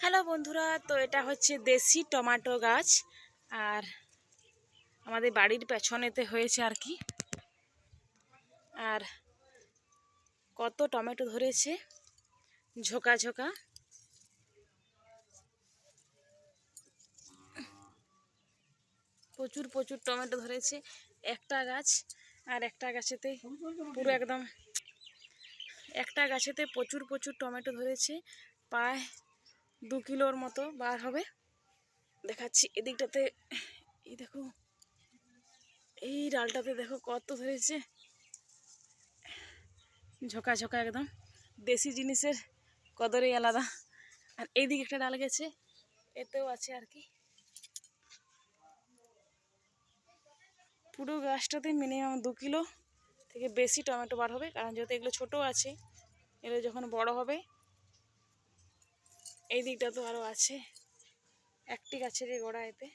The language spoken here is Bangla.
হ্যালো বন্ধুরা, তো এটা হচ্ছে দেশি টমেটো গাছ। আর আমাদের বাড়ির পেছনেতে হয়েছে আর কি। আর কত টমেটো ধরেছে, ঝোকা ঝোকা। প্রচুর প্রচুর টমেটো ধরেছে একটা গাছ। আর একটা গাছেতে পুরো একদম একটা গাছেতে প্রচুর প্রচুর টমেটো ধরেছে। প্রায় 2 কিলোর মতো বার হবে। দেখাচ্ছি এদিকটাতে, এই দেখো, এই ডালটাতে দেখো কত ধরেছে, ঝোঁকা ঝোঁকা একদম। দেশি জিনিসের কদরই আলাদা। আর এইদিকে একটা ডাল গেছে, এতেও আছে আর কি। পুরো গাছটাতে মিনিমাম 2 কিলো থেকে বেশি টমেটো বার হবে, কারণ যেহেতু এগুলো ছোটো আছে, এগুলো যখন বড় হবে। এই দিকটা তো আরও আছে, একটি গাছেরই গোড়া এতে।